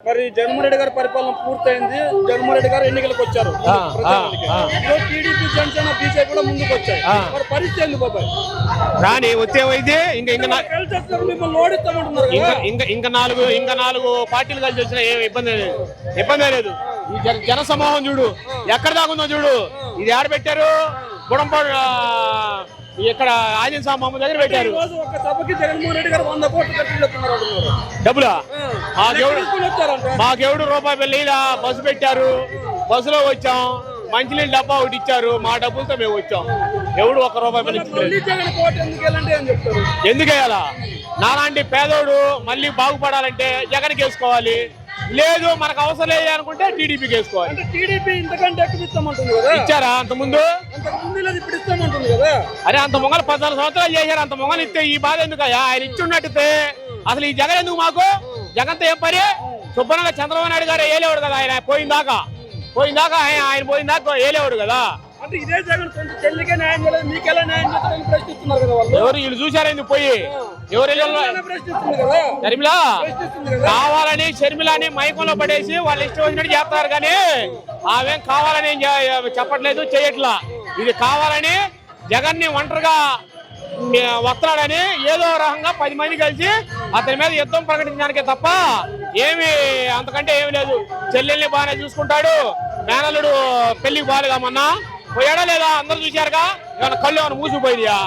మరి జగన్మోహన్ రెడ్డి గారి పరిపాలన పూర్తయింది. జగన్మోహన్ రెడ్డి గారు ఎన్నికలకు వచ్చారు. టీడీపీ జనసేన బీజేపీ కూడా ముందుకు వచ్చాయి. మరి పరిస్థితి ఎందుకు బాబాయ్? కానీ వచ్చేవైతే మిమ్మల్ని ఓడిస్తామంటున్నారు. ఇంకా నాలుగు పార్టీలు కలిసి వచ్చినా ఏమి ఇబ్బంది లేదు. ఈ జన సమూహం చూడు ఎక్కడ దాకుందో చూడు. ఇది ఆడ పెట్టారు గుడంపాడు ఇక్కడ ఆంజనేయ స్వామి అమ్మ దగ్గర పెట్టారు. జగన్మోహన్ రెడ్డి గారు 100 కోట్లు డబ్బులా మాకెవడు రూపాయి వెళ్ళి బస్సు పెట్టారు. బస్సులో వచ్చాం. మంచినీళ్ళు డబ్బా ఒకటి ఇచ్చారు. మా డబ్బులతో మేము వచ్చాం. ఎవడు 1 రూపాయి ఎందుకు వేయాలా? నాలాంటి పేదోడు మళ్ళీ బాగుపడాలంటే జగన్కి వేసుకోవాలి. లేదు మనకు అవసరం లేదు అనుకుంటే టీడీపీకి వేసుకోవాలి. టీడీపీ ఇంతకంటే ఎక్కువ ఇస్తామంటుంది కదా. ఇచ్చారా అంత ముందు? ఇప్పుడు ఇస్తామంటుంది కదా. అరే అంత మొంగలు 14 సంవత్సరాలు చేశారు. అంత మొంగలు ఇస్తే ఈ బాధ ఎందుకయ్యా? ఆయన ఇచ్చి ఉన్నట్టు అసలు ఈ జగన్ ఎందుకు మాకు? జగన్తో ఏం పని? శుభ్రంగా చంద్రబాబు నాయుడు గారు ఏలేవాడు కదా. ఆయన పోయిందాకా ఆయన పోయిందాకా ఏలేవాడు కదా. అంటే ఇదే జగన్ చెల్లికే న్యాయం చేయలేదు, మీకెలా న్యాయం చేస్తారని ప్రశ్నిస్తున్నారు కదా వాళ్ళు. ఎవరు వీళ్ళు చూసారా ఎందుకు పోయి? ఎవరు షర్మిల కావాలని షర్మిలని మైకంలో పడేసి వాళ్ళు ఇష్టం వచ్చినట్టు చేస్తారు. కానీ ఆమెం కావాలని చెప్పట్లేదు, చేయట్లా. ఇది కావాలని జగన్ ని ఒంటరిగా వస్తున్నాడని ఏదో రకంగా 10 మంది కలిసి అతని మీద యుద్ధం ప్రకటించడానికే తప్ప ఏమి అంతకంటే ఏమి లేదు. చెల్లెల్ని బాగానే చూసుకుంటాడు. మేనల్లుడు పెళ్లికి బాగాలేదా మొన్న పోయాడా లేదా? అందరూ చూశారుగా. ఏమైనా కళ్ళు ఏమైనా మూసిపోయిందియా?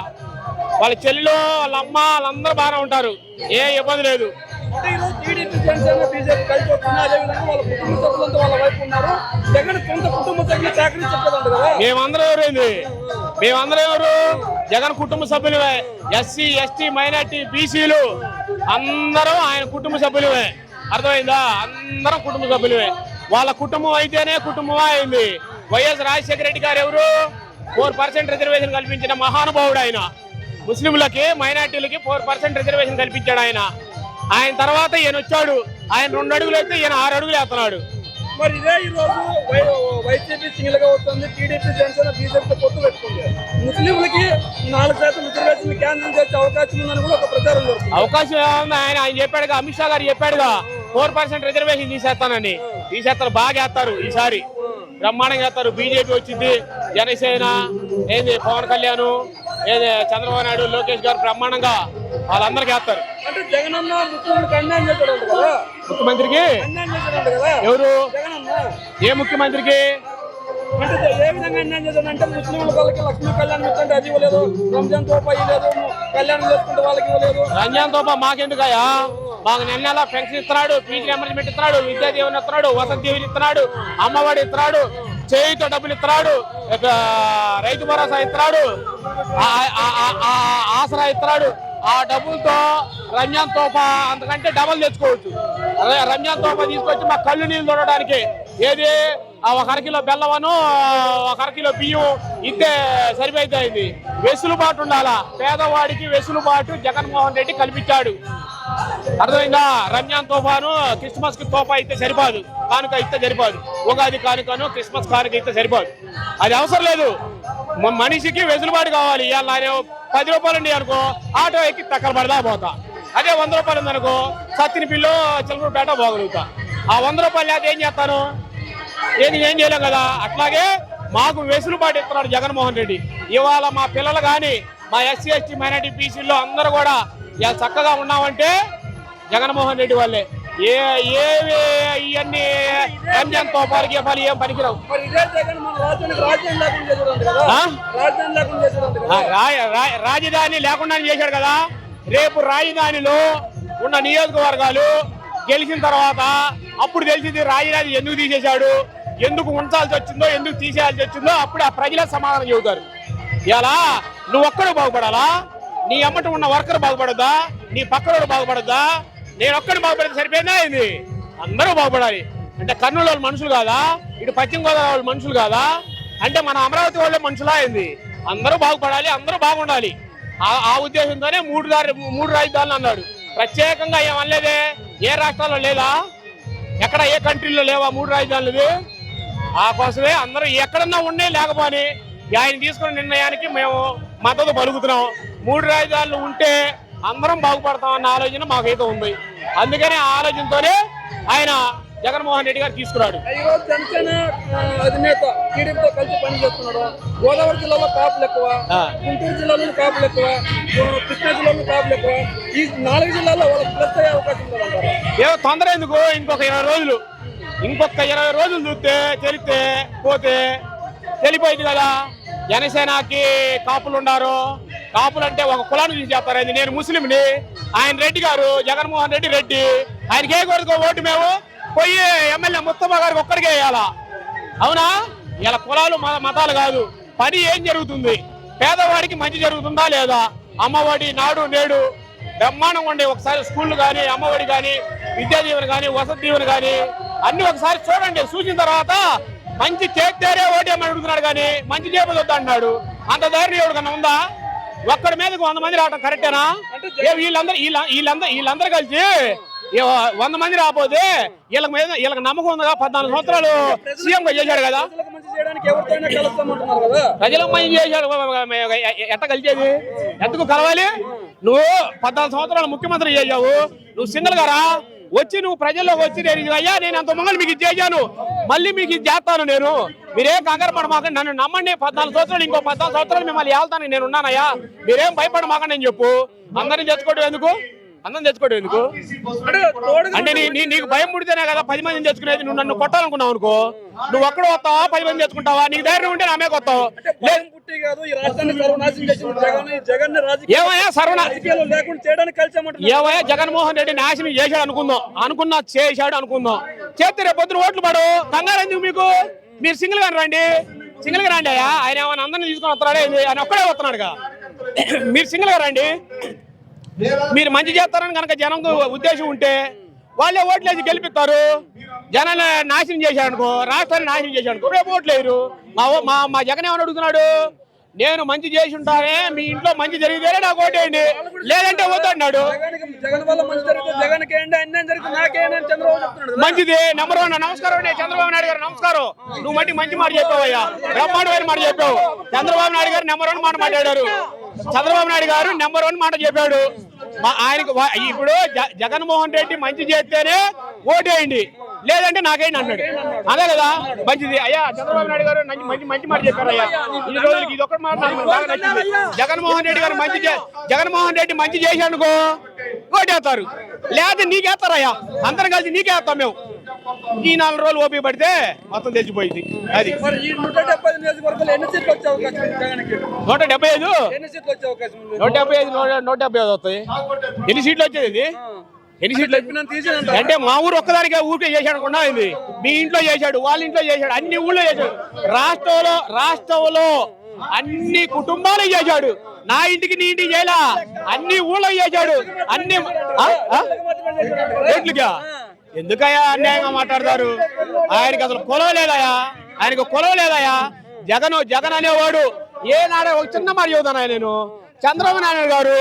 వాళ్ళ చెల్లెలు వాళ్ళ అమ్మ వాళ్ళందరూ బాగానే ఉంటారు. ఏ ఇబ్బంది లేదు. మేమందరం ఎవరు? జగన్ కుటుంబ సభ్యులమే. ఎస్సీ ఎస్టీ మైనార్టీ బీసీలు అందరం ఆయన కుటుంబ సభ్యులమే. అర్థమైందా? అందరం కుటుంబ సభ్యులమే. వాళ్ళ కుటుంబం అయితేనే కుటుంబమే అయింది. వైఎస్ రాజశేఖర రెడ్డి గారు ఎవరు? 4% రిజర్వేషన్ కల్పించిన మహానుభావుడు ఆయన. ముస్లింలకి మైనార్టీలకి 4% రిజర్వేషన్ కల్పించాడు ఆయన. ఆయన తర్వాత ఈయన వచ్చాడు. ఆయన 2 అడుగులు వేస్తే ఈయన 6 అడుగులు వేస్తున్నాడు. మరి ఇదే ఈ రోజు వైసీపీ సింగిల్ గా వస్తుంది. టీడీపీ జనసేన బీజేపీతో పొత్తు పెట్టుకుంది. ముస్లింలకి 4% రిజర్వేషన్ క్యాన్సిల్ చేసే అవకాశం ఉందని కూడా ఒక ప్రచారం జరుగుతుంది. అవకాశం ఏమన్నా? ఆయన చెప్పాడుగా, అమిత్ షా గారు చెప్పాడుగా 4% రిజర్వేషన్ తీసేస్తానని. తీసేస్తారు, బాగా వేస్తారు. ఈసారి బ్రహ్మాండంగా వేస్తారు. బీజేపీ వచ్చింది, జనసేన ఏంది, పవన్ కళ్యాణ్ ఏది, చంద్రబాబు నాయుడు, లోకేష్ గారు బ్రహ్మాండంగా వాళ్ళందరికీ వేస్తారు. అంటే జగన్ అన్న ముఖ్యమంత్రికి అన్యాయం చేశాడు కదా. ముఖ్యమంత్రికి ఎవరు? ఏ ముఖ్యమంత్రికి? అంటే ఏ విధంగా అన్యాయం చేశాడంటే ముస్లింల వాళ్ళకి లక్ష్మీ కళ్యాణం ఇస్తుంటే అది ఇవ్వలేదు, రంజాన్ తోపా ఇవ్వలేదు, కళ్యాణం చేసుకుంటే వాళ్ళకి ఇవ్వలేదు. రంజాన్ తోపా మాకెందుకయ్యా? మాకు నెల పెన్షన్ ఇస్తున్నాడు, ఫీజు రియంబర్స్మెంట్ ఇస్తున్నాడు, విద్యా దీవెన ఇస్తున్నాడు, వసతి దీవెన ఇస్తున్నాడు, అమ్మఒడి ఇస్తున్నాడు, చేయితో డబ్బులు ఇస్తున్నాడు, రైతు భరోసా ఇస్తున్నాడు, ఆసరా ఇస్తున్నాడు. ఆ డబ్బులతో రంజాన్ తోపా అంతకంటే డబల్ తెచ్చుకోవచ్చు. రంజాన్ తోపా తీసుకొచ్చి మా కళ్ళు నీళ్ళు తోడడానికి ఏది 1 అరకిలో బెల్లమను 1 అరకిలో బియ్యం ఇస్తే సరిపోయింది. వెసులుబాటు ఉండాలా. పేదవాడికి వెసులుబాటు జగన్మోహన్ రెడ్డి కల్పించాడు. అర్థమైందా? రంజాన్ తోఫాను క్రిస్మస్ కి తోఫా ఇస్తే సరిపోదు, కానుక ఇస్తే సరిపోదు. ఉగాది కానుకను క్రిస్మస్ కానుక ఇస్తే సరిపోదు. అది అవసరం లేదు. మనిషికి వెసులుబాటు కావాలి. ఇవాళ 10 రూపాయలు ఉంది అనుకో, ఆటో ఎక్కి తక్కల పడదా పోతా. అదే 100 రూపాయలు ఉందనుకో, సత్తిని పిల్లు చిలకూరుపేట పోగలుగుతా. ఆ 100 రూపాయలు లేకపోతే ఏం చేస్తాను? ఏం చేయలేం కదా. అట్లాగే మాకు వెసులుబాటు ఇస్తున్నాడు జగన్మోహన్ రెడ్డి. ఇవాళ మా పిల్లలు కానీ, మా ఎస్సీ ఎస్టీ మైనార్టీ బీసీలో అందరూ కూడా చక్కగా ఉన్నామంటే జగన్మోహన్ రెడ్డి వాళ్ళే. ఇవన్నీ రంజాన్ తోపాలకి ఏం పనికిరావు. రాజధాని లేకుండా చేశాడు కదా. రేపు రాజధానిలో ఉన్న నియోజకవర్గాలు గెలిచిన తర్వాత అప్పుడు తెలిసింది రాజధాని ఎందుకు తీసేశాడు, ఎందుకు ఉంచాల్సి వచ్చిందో, ఎందుకు తీసేయాల్సి వచ్చిందో. అప్పుడు ఆ ప్రజలే సమాధానం చెబుతారు. ఇలా నువ్వు ఒక్కడు బాగుపడాలా? నీ అమ్మట ఉన్న వర్కర్ బాగుపడద్దా? నీ పక్కనోడు బాగుపడద్దా? నేను ఒక్కడు బాగుపడితే సరిపోయిందా? ఇది అందరూ బాగుపడాలి. అంటే కర్నూలు వాళ్ళు మనుషులు కాదా? ఇటు పశ్చిమ గోదావరి వాళ్ళు మనుషులు కాదా? అంటే మన అమరావతి వాళ్ళే మనుషులా అయింది. అందరూ బాగుపడాలి, అందరూ బాగుండాలి. ఆ ఉద్దేశంతోనే 3 రాజధానులు అన్నాడు. ప్రత్యేకంగా ఏమనలేదే. ఏ రాష్ట్రాల్లో లేదా? ఎక్కడ ఏ కంట్రీలో లేవా 3 రాజధానులు? ఆ కోసమే అందరూ ఎక్కడన్నా ఉన్నాయి లేకపోని ఆయన తీసుకున్న నిర్ణయానికి మేము మద్దతు పలుకుతున్నాం. 3 రాజధానులు ఉంటే అందరం బాగుపడతామన్న ఆలోచన మాకైతే ఉంది. అందుకని ఆ ఆలోచనతోనే ఆయన జగన్మోహన్ రెడ్డి గారు తీసుకున్నాడు. ఈరోజు జనసేన అధినేత టీడీపీతో కలిసి పనిచేస్తున్నాడు. గోదావరి జిల్లాలో కాపులు ఎక్కువ, గుంటూరు జిల్లాలో కాపులు ఎక్కువ, కృష్ణా జిల్లాలో కాపులు ఎక్కువ. ఈ 4 జిల్లాల్లో వాళ్ళకి ప్లస్ అయ్యే అవకాశం ఉందంటారు. ఏమో తొందర ఎందుకు, ఇంకొక 20 రోజులు చూస్తే తెలిస్తే పోతే తెలిపోయింది కదా. జనసేనకి కాపులు ఉన్నారు. కాపులు అంటే ఒక కులాన్ని చూసి చెప్తారు. అది నేను ముస్లింని, ఆయన రెడ్డి గారు, జగన్మోహన్ రెడ్డి. ఆయనకి ఏ కొడుకో ఓటు మేము పోయి ఎమ్మెల్యే ముస్తఫా గారికి ఒక్కడికే వేయాలా? అవునా? ఇలా కులాలు మతాలు కాదు, పని ఏం జరుగుతుంది, పేదవాడికి మంచి జరుగుతుందా లేదా, అమ్మఒడి నాడు నేడు బ్రహ్మాండంగా ఉండే ఒకసారి స్కూళ్ళు కానీ, అమ్మఒడి కానీ, విద్యా దీవెన కానీ, వసతి దీవెన కానీ అన్ని ఒకసారి చూడండి. చూసిన తర్వాత మంచి చేస్తేనే ఓటేమని అడుగుతున్నాడు కానీ మంచి చేయబోద్దు అంటున్నాడు. అంత ధైర్యం ఎవరికన్నా ఉందా? ఒక్కడి మీదకి 100 మంది రావటం కరెక్టేనా? వీళ్ళందరూ కలిసి 100 మంది రాబోతే వీళ్ళకి నమ్మకం ఉందిగా. 14 సంవత్సరాలు సీఎం గా చేశాడు కదా. ప్రజలకు మంచి చేశాడు. ఎట్ట కలిసేది? ఎందుకు కలవాలి? నువ్వు 14 సంవత్సరాలు ముఖ్యమంత్రి చేశావు. నువ్వు సింగిల్ గా రా, వచ్చి నువ్వు ప్రజల్లోకి వచ్చి అయ్యా నేను అంత మంగళ మీకు ఇది చేశాను, మళ్ళీ మీకు ఇది చేస్తాను, నేను మీరేం కంగారు పడమాకండి, నన్ను నమ్మండి, 14 సంవత్సరాలు ఇంకో 14 సంవత్సరాలు మిమ్మల్ని వెళ్తాను, నేను ఉన్నానయ్యా, మీరేం భయపడమాకండి అని చెప్పు. అందరినీ తెచ్చుకోవడం ఎందుకు? అందరం తెచ్చుకోవడం ఎందుకు అంటే నీకు భయం పుడితేనే కదా 10 మందిని తెచ్చుకునేది. నువ్వు నన్ను కొట్టాలనుకున్నావు అనుకో, నువ్వు ఒక్కడు వస్తావా 10 మంది తెచ్చుకుంటావా? నీకు ధైర్యం ఉంటే నామే కొత్తావు. ఏమయ్యా జగన్మోహన్ రెడ్డి నాశనం చేశాడు అనుకుందాం, చేస్తే రేపు పొద్దున ఓట్లు పడు. కంగారు ఎందుకు మీకు? మీరు సింగిల్ గా రండి అయ్యా. ఆయన ఏమైనా అందరినీ తీసుకొని వస్తున్నాడే, ఆయన ఒక్కడే వస్తున్నాడుగా. మీరు సింగిల్ గా రండి. మీరు మంచి చేస్తారని కనుక జనం ఉద్దేశం ఉంటే వాళ్ళే ఓట్లేసి గెలిపిస్తారు. జనాన్ని నాశనం చేశాడు అనుకో, రాష్ట్రాన్ని నాశనం చేశాడు అనుకో, రేపు ఓట్లేరు. మా జగన్ ఏమని అడుగుతున్నాడు? నేను మంచి చేసి ఉంటానే, మీ ఇంట్లో మంచి జరిగితేనే నాకు ఓటేయండి, లేదంటే వద్దన్నాడు. మంచిది నెంబర్ 1. నమస్కారం అండి చంద్రబాబు నాయుడు గారు, నమస్కారం. నువ్వు మంచి మాట చెప్పావయ్యా, బ్రహ్మాండమైన మాట చెప్పావు. చంద్రబాబు నాయుడు గారు నెంబర్ 1 మాట మాట్లాడారు. చంద్రబాబు నాయుడు గారు నెంబర్ 1 మాట చెప్పాడు. ఆయనకు ఇప్పుడు జగన్మోహన్ రెడ్డి మంచి చేస్తేనే ఓటేయండి, లేదంటే నాకేంటి అన్నాడు. అదే కదా మంచిది. అయ్యా చంద్రబాబు నాయుడు గారు మంచి మాట చెప్పారు అయ్యా. ఈ రోజులకి ఇది ఒక్కటి మాట నాకు బాగా నచ్చింది. జగన్మోహన్ రెడ్డి మంచి చేశానుకో ఓటేస్తారు, లేదా నీకేస్తారయ్యా. అందరం కలిసి నీకేస్తాం మేము. ఈ 4 రోజులు ఓపి పడితే మొత్తం తెచ్చిపోయింది. అది 175 వస్తాయి. ఎన్ని సీట్లు వచ్చేది? ఎన్ని సీట్లు అంటే మా ఊరు ఒక్కదానికే ఊరికే చేశాడు అనుకున్నా. ఇది మీ ఇంట్లో చేశాడు, వాళ్ళ ఇంట్లో చేశాడు, అన్ని ఊళ్ళో చేశాడు. రాష్ట్రంలో అన్ని కుటుంబాలు చేశాడు. నా ఇంటికి నీ ఇంటికి చేయలా, అన్ని ఊళ్ళో చేశాడు. అన్ని రేట్లుగా ఎందుకయ్యా అన్యాయంగా మాట్లాడతారు? ఆయనకి అసలు కులం లేదయా. జగన్ అనేవాడు ఏనాడే ఒక చిన్న మాట చెబుతాను. నేను చంద్రబాబు నాయుడు గారు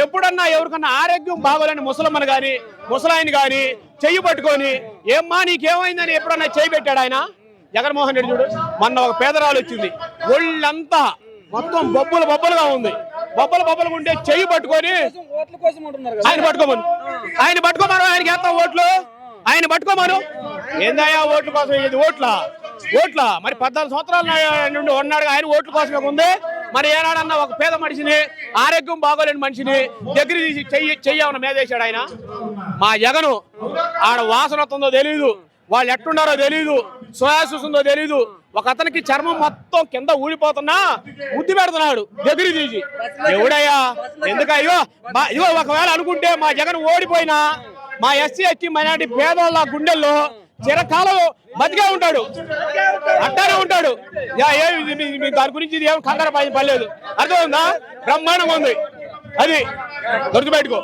ఎప్పుడన్నా ఎవరికన్నా ఆరోగ్యం బాగోలేని ముసలాయని కానీ చెయ్యి పట్టుకొని ఏమ్మా నీకేమైందని ఎప్పుడన్నా చేయి పెట్టాడు ఆయన? జగన్మోహన్ రెడ్డి చూడు, మొన్న ఒక పేదరాలు వచ్చింది, ఒళ్ళంతా మొత్తం బొబ్బలుగా ఉంది. బొబ్బలు ఉంటే చెయ్యి పట్టుకొని ఆయన పట్టుకోమను, ఆయనకి ఎంత ఓట్లు, ఆయన పట్టుకోమను. ఏందయ్యా ఓట్ల కోసం? ఇది ఓట్ల మరి 14 సంవత్సరాల నుండి ఉన్నాడు ఆయన ఓట్ల కోసమే ఉంది. మరి ఏనాడన్నా ఒక పేద మనిషిని, ఆరోగ్యం బాగోలేని మనిషిని దగ్గర తీసి చెయ్యమని మేదేశాడు ఆయన? మా జగను ఆడ వాసన వస్తుందో తెలీదు, వాళ్ళు ఎట్టుండారో తెలీదు, సోయాసూస్ ఉందో తెలీదు. ఒక అతనికి చర్మం మొత్తం కింద ఊడిపోతున్నా బుద్ధి పెడుతున్నాడు దగ్గర తీసి. ఎవడయ్యా? ఎందుకయ్యో ఇగో ఒకవేళ అనుకుంటే మా జగన్ ఓడిపోయినా మా ఎస్సీ ఎస్టీ మైనారిటీ పేదోళ్ళ గుండెల్లో చిరకాలం బతికే ఉంటాడు, అట్టానే ఉంటాడు. దాని గురించి ఏం కంగారు పడలేదు. అర్థమైందా? బ్రహ్మాండంగా ఉంది. అది గుర్తుపెట్టుకో.